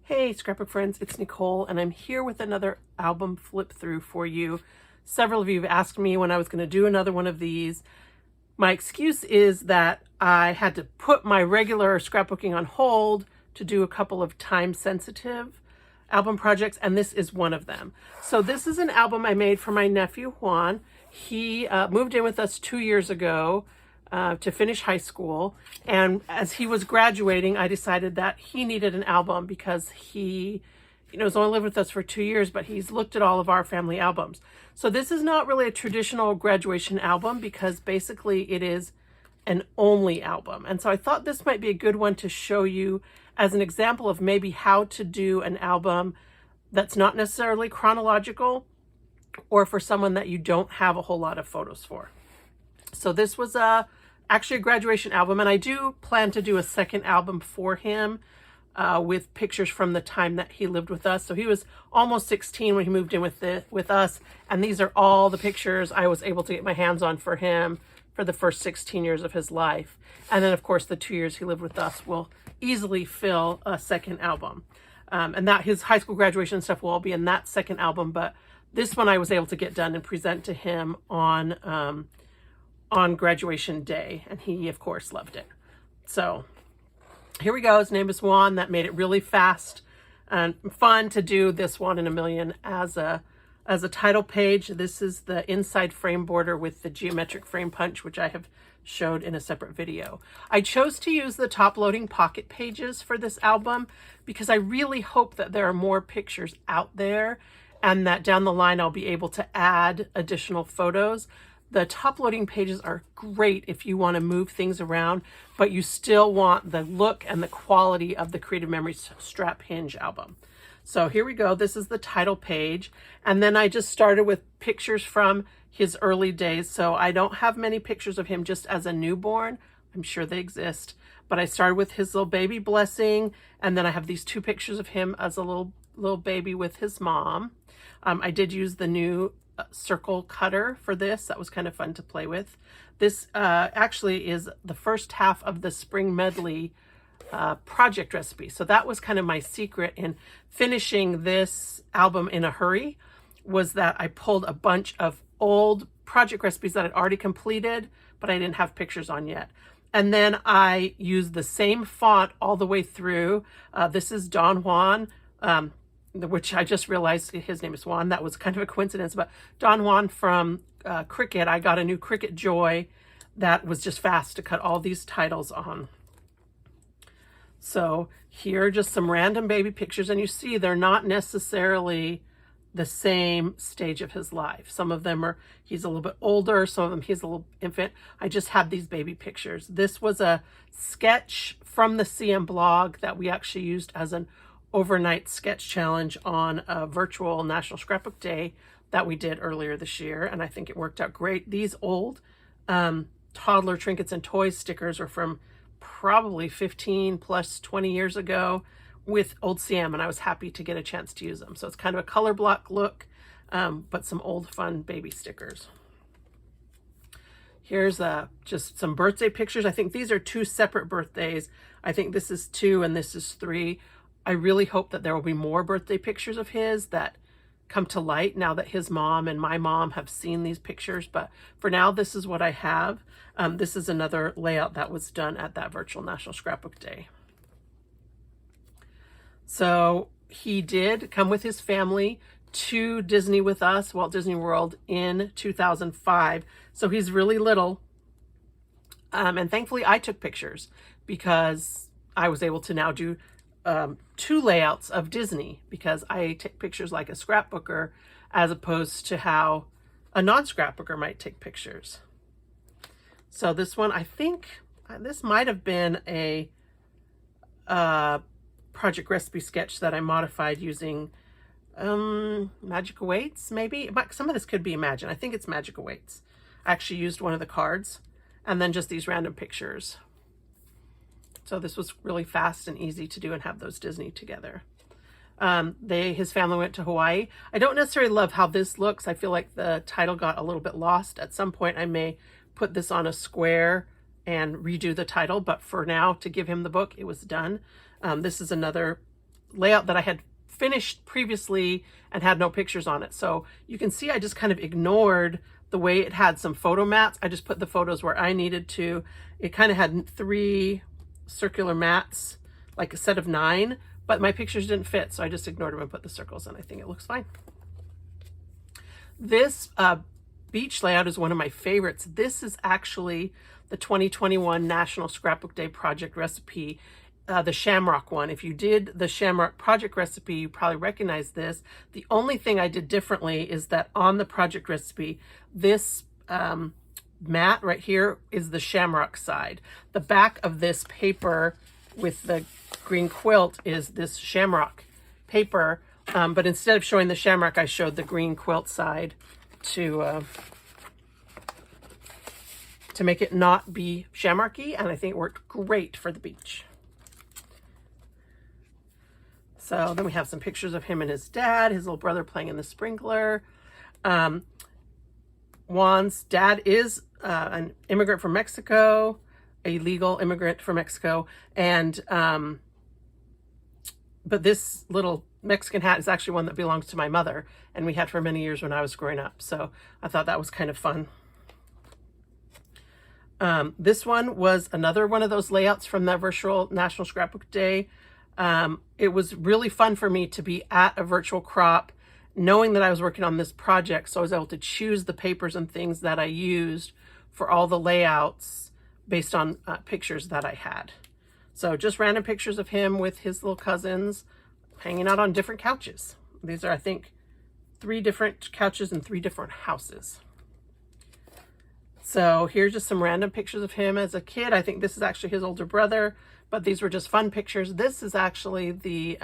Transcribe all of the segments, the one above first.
Hey scrapbook friends, it's Nicole and I'm here with another album flip through for you. Several of you have asked me when I was going to do another one of these. My excuse is that I had to put my regular scrapbooking on hold to do a couple of time sensitive album projects, and this is one of them. So this is an album I made for my nephew Juan. He moved in with us 2 years ago to finish high school, and as he was graduating I decided that he needed an album because he has only lived with us for 2 years, but he's looked at all of our family albums. So this is not really a traditional graduation album because basically it is an only album, and so I thought this might be a good one to show you as an example of maybe how to do an album that's not necessarily chronological, or for someone that you don't have a whole lot of photos for. So this was actually a graduation album, and I do plan to do a second album for him with pictures from the time that he lived with us. So he was almost 16 when he moved in with us, and these are all the pictures I was able to get my hands on for him for the first 16 years of his life. And then of course the 2 years he lived with us will easily fill a second album. And that his high school graduation stuff will all be in that second album, but this one I was able to get done and present to him on graduation day, and he of course loved it. So here we go. His name is Juan. That made it really fast and fun to do this One in a Million as a title page. This is the inside frame border with the geometric frame punch, which I have showed in a separate video. I chose to use the top loading pocket pages for this album because I really hope that there are more pictures out there and that down the line I'll be able to add additional photos. The top loading pages are great if you want to move things around, but you still want the look and the quality of the Creative Memories Strap Hinge album. So here we go. This is the title page. And then I just started with pictures from his early days. So I don't have many pictures of him just as a newborn. I'm sure they exist. But I started with his little baby blessing. And then I have these two pictures of him as a little baby with his mom. I did use the new circle cutter for this. That was kind of fun to play with. This actually is the first half of the spring medley project recipe. So that was kind of my secret in finishing this album in a hurry, was that I pulled a bunch of old project recipes that I'd already completed, but I didn't have pictures on yet. And then I used the same font all the way through. This is Don Juan, which I just realized his name is Juan. That was kind of a coincidence, but Don Juan from Cricut. I got a new Cricut Joy that was just fast to cut all these titles on. So here are just some random baby pictures, and you see they're not necessarily the same stage of his life. Some of them are, he's a little bit older, some of them he's a little infant. I just have these baby pictures. This was a sketch from the CM blog that we actually used as an overnight sketch challenge on a virtual National Scrapbook Day that we did earlier this year, and I think it worked out great. These old toddler trinkets and toys stickers are from probably 15 plus 20 years ago with old CM, and I was happy to get a chance to use them. So it's kind of a color block look, but some old fun baby stickers. Here's just some birthday pictures. I think these are two separate birthdays. I think this is 2 and this is 3. I really hope that there will be more birthday pictures of his that come to light now that his mom and my mom have seen these pictures. But for now, this is what I have. This is another layout that was done at that virtual National Scrapbook Day. So he did come with his family to Disney with us, Walt Disney World, in 2005. So he's really little. And thankfully I took pictures because I was able to now do 2 layouts of Disney, because I take pictures like a scrapbooker as opposed to how a non-scrapbooker might take pictures. So this one, I think this might have been a project recipe sketch that I modified using Magic Awaits, maybe. But some of this could be Imagine. I think it's Magic Awaits. I actually used one of the cards and then just these random pictures. So this was really fast and easy to do and have those Disney together. His family went to Hawaii. I don't necessarily love how this looks. I feel like the title got a little bit lost. At some point I may put this on a square and redo the title, but for now, to give him the book, it was done. This is another layout that I had finished previously and had no pictures on it. So you can see I just kind of ignored the way it had some photo mats. I just put the photos where I needed to. It kind of had 3 circular mats, like a set of 9, but my pictures didn't fit, so I just ignored them and put the circles, and I think it looks fine. This beach layout is one of my favorites. This is actually the 2021 National Scrapbook Day project recipe, the Shamrock one. If you did the Shamrock project recipe, you probably recognize this. The only thing I did differently is that on the project recipe, this mat right here is the Shamrock side. The back of this paper with the green quilt is this Shamrock paper, but instead of showing the Shamrock, I showed the green quilt side to make it not be shamrocky, and I think it worked great for the beach. So then we have some pictures of him and his dad, his little brother playing in the sprinkler. Juan's dad is an immigrant from Mexico, a legal immigrant from Mexico, and but this little Mexican hat is actually one that belongs to my mother, and we had for many years when I was growing up. So I thought that was kind of fun. This one was another one of those layouts from the virtual National Scrapbook Day. It was really fun for me to be at a virtual crop, knowing that I was working on this project, so I was able to choose the papers and things that I used for all the layouts based on pictures that I had. So just random pictures of him with his little cousins hanging out on different couches. These are, I think, 3 different couches in 3 different houses. So here's just some random pictures of him as a kid. I think this is actually his older brother, but these were just fun pictures. This is actually the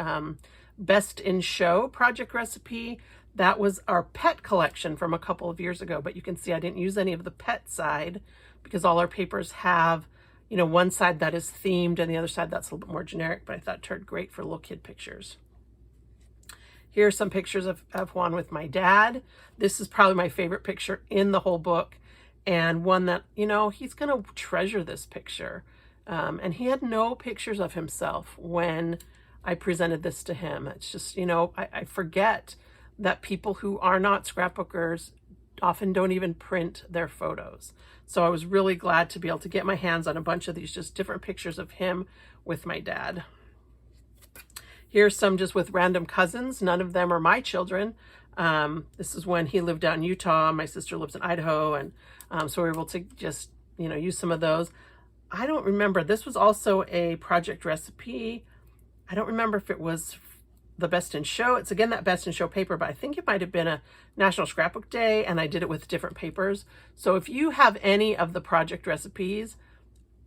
Best in Show project recipe. That was our pet collection from a couple of years ago, but you can see I didn't use any of the pet side because all our papers have, you know, one side that is themed and the other side that's a little bit more generic, but I thought it turned great for little kid pictures. Here are some pictures of Juan with my dad. This is probably my favorite picture in the whole book, and one that, you know, he's going to treasure this picture. And he had no pictures of himself when I presented this to him. It's just, you know, I forget that people who are not scrapbookers often don't even print their photos. So I was really glad to be able to get my hands on a bunch of these just different pictures of him with my dad. Here's some just with random cousins. None of them are my children. This is when he lived out in Utah. My sister lives in Idaho. And so we were able to just, you know, use some of those. I don't remember. This was also a project recipe. I don't remember if it was the Best in Show. It's again that Best in Show paper, but I think it might have been a National Scrapbook Day, and I did it with different papers. So if you have any of the project recipes,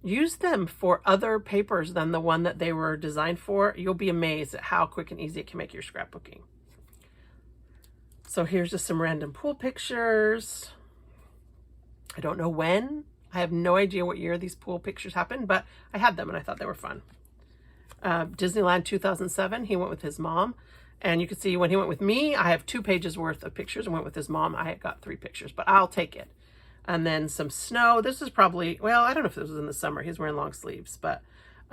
use them for other papers than the one that they were designed for. You'll be amazed at how quick and easy it can make your scrapbooking. So here's just some random pool pictures. I don't know when. I have no idea what year these pool pictures happened, but I had them and I thought they were fun. Disneyland 2007, he went with his mom. And you can see when he went with me, I have 2 pages worth of pictures, and went with his mom, I got 3 pictures, but I'll take it. And then some snow. This is probably, well, I don't know if this was in the summer. He's wearing long sleeves, but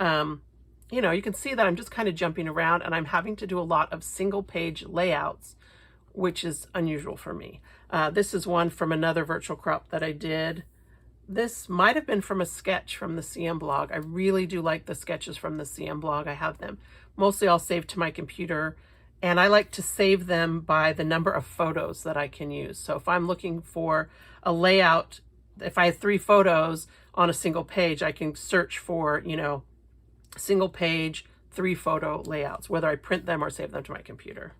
you know, you can see that I'm just kind of jumping around and I'm having to do a lot of single page layouts, which is unusual for me. This is one from another virtual crop that I did. This might have been from a sketch from the CM blog. I really do like the sketches from the CM blog. I have them mostly all saved to my computer, and I like to save them by the number of photos that I can use. So if I'm looking for a layout, if I have 3 photos on a single page, I can search for, you know, single page 3 photo layouts, whether I print them or save them to my computer.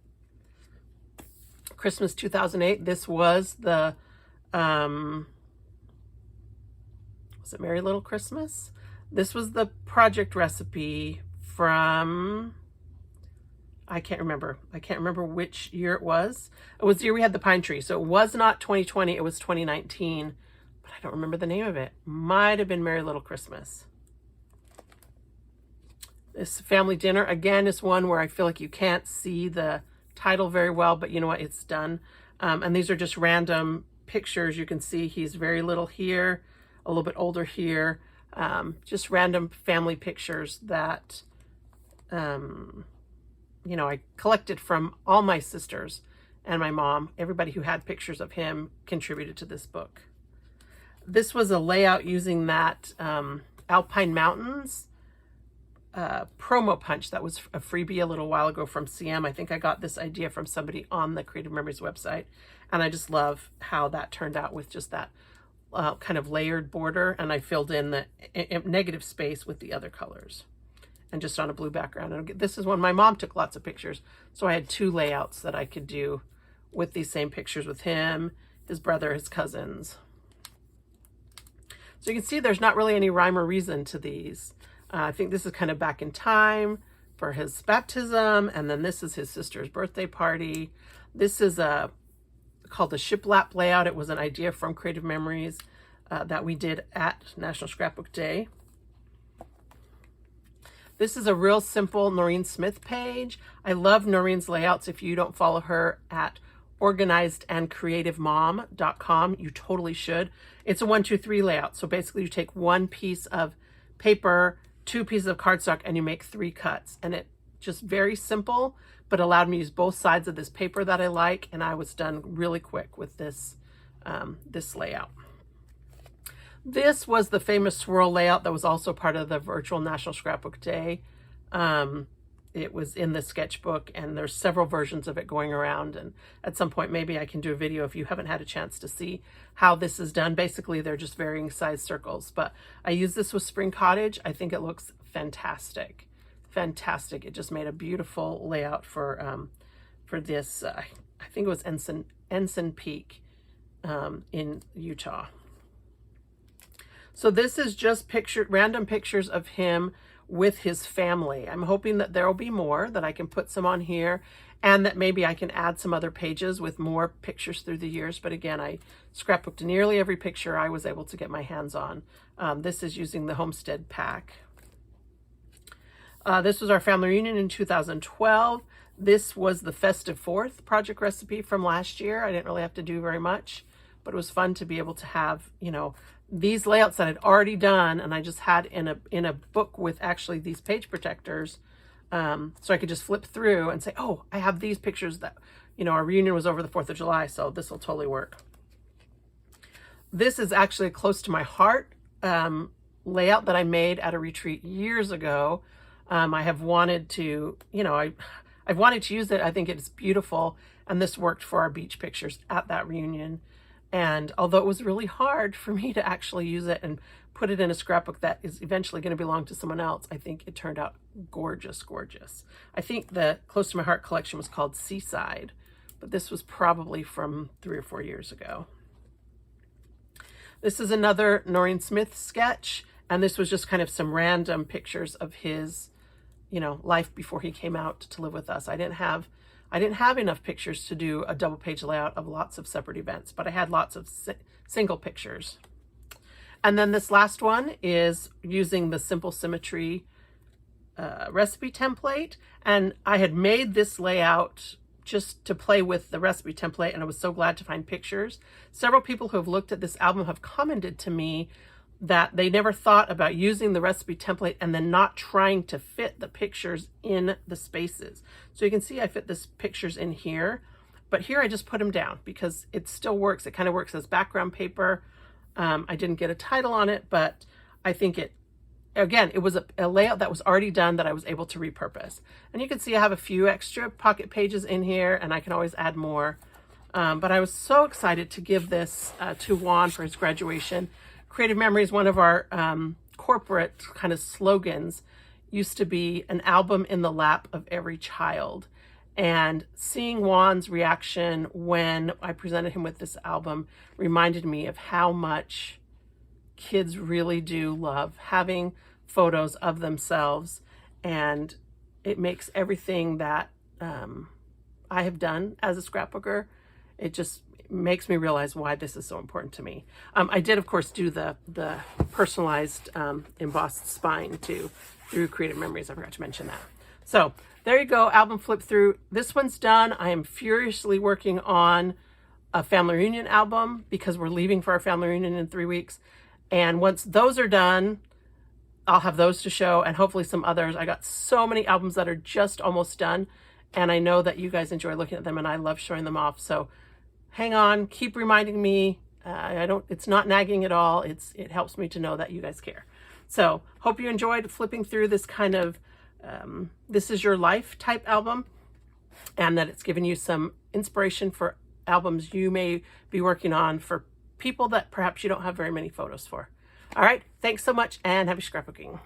Christmas 2008. This was the was it Merry Little Christmas? This was the project recipe from, I can't remember which year it was. It was the year we had the pine tree. So it was not 2020, it was 2019, but I don't remember the name of it. Might have been Merry Little Christmas. This family dinner, again, is one where I feel like you can't see the title very well, but you know what, it's done. And these are just random pictures. You can see he's very little here, a little bit older here, just random family pictures that you know, I collected from all my sisters and my mom. Everybody who had pictures of him contributed to this book. This was a layout using that Alpine Mountains promo punch that was a freebie a little while ago from CM. I think I got this idea from somebody on the Creative Memories website, and I just love how that turned out with just that kind of layered border, and I filled in the negative space with the other colors and just on a blue background. And this is when my mom took lots of pictures, so I had two layouts that I could do with these same pictures with him, his brother, his cousins. So you can see there's not really any rhyme or reason to these. I think this is kind of back in time for his baptism, and then this is his sister's birthday party. This is called the shiplap layout. It was an idea from Creative Memories that we did at National Scrapbook Day. This is a real simple Noreen Smith page. I love Noreen's layouts. If you don't follow her at organizedandcreativemom.com, you totally should. It's a 1, 2, 3 layout. So basically you take one piece of paper, 2 pieces of cardstock, and you make 3 cuts. And it just very simple, but allowed me to use both sides of this paper that I like. And I was done really quick with this, this layout. This was the famous swirl layout that was also part of the virtual National Scrapbook Day. It was in the sketchbook, and there's several versions of it going around. And at some point, maybe I can do a video if you haven't had a chance to see how this is done. Basically, they're just varying size circles, but I use this with Spring Cottage. I think it looks fantastic. Fantastic. It just made a beautiful layout for this, I think it was Ensign Peak in Utah. So this is just random pictures of him with his family. I'm hoping that there will be more, that I can put some on here, and that maybe I can add some other pages with more pictures through the years. But again, I scrapbooked nearly every picture I was able to get my hands on. This is using the Homestead pack. This was our family reunion in 2012. This was the Festive Fourth project recipe from last year. I didn't really have to do very much, but it was fun to be able to have, you know, these layouts that I'd already done, and I just had in a book with actually these page protectors, so I could just flip through and say, oh, I have these pictures that, you know, our reunion was over the 4th of July, so this will totally work. This is actually close to my heart layout that I made at a retreat years ago. I have wanted to, you know, I've wanted to use it. I think it's beautiful, and this worked for our beach pictures at that reunion. And although it was really hard for me to actually use it and put it in a scrapbook that is eventually going to belong to someone else, I think it turned out gorgeous, gorgeous. I think the Close to My Heart collection was called Seaside, but this was probably from 3 or 4 years ago. This is another Noreen Smith sketch, and this was just kind of some random pictures of his, you know, life before he came out to live with us. I didn't have enough pictures to do a double page layout of lots of separate events, but I had lots of single pictures. And then this last one is using the Simple Symmetry recipe template. And I had made this layout just to play with the recipe template, and I was so glad to find pictures. Several people who have looked at this album have commented to me that they never thought about using the recipe template and then not trying to fit the pictures in the spaces. So you can see I fit this pictures in here, but here I just put them down because it still works. It kind of works as background paper. I didn't get a title on it, but I think it, again, it was a layout that was already done that I was able to repurpose. And you can see I have a few extra pocket pages in here, and I can always add more. But I was so excited to give this to Juan for his graduation. Creative Memories, one of our corporate kind of slogans, used to be an album in the lap of every child. And seeing Juan's reaction when I presented him with this album reminded me of how much kids really do love having photos of themselves. And it makes everything that I have done as a scrapbooker, it just makes me realize why this is so important to me. I did, of course, do the personalized embossed spine too through Creative Memories. I forgot to mention that. So there you go, album flip through. This one's done. I am furiously working on a family reunion album because we're leaving for our family reunion in 3 weeks. And once those are done, I'll have those to show, and hopefully some others. I got so many albums that are just almost done, and I know that you guys enjoy looking at them, and I love showing them off. So hang on, keep reminding me. It's not nagging at all. It helps me to know that you guys care. So hope you enjoyed flipping through this kind of this is your life type album, and that it's given you some inspiration for albums you may be working on for people that perhaps you don't have very many photos for. All right, thanks so much, and happy scrapbooking.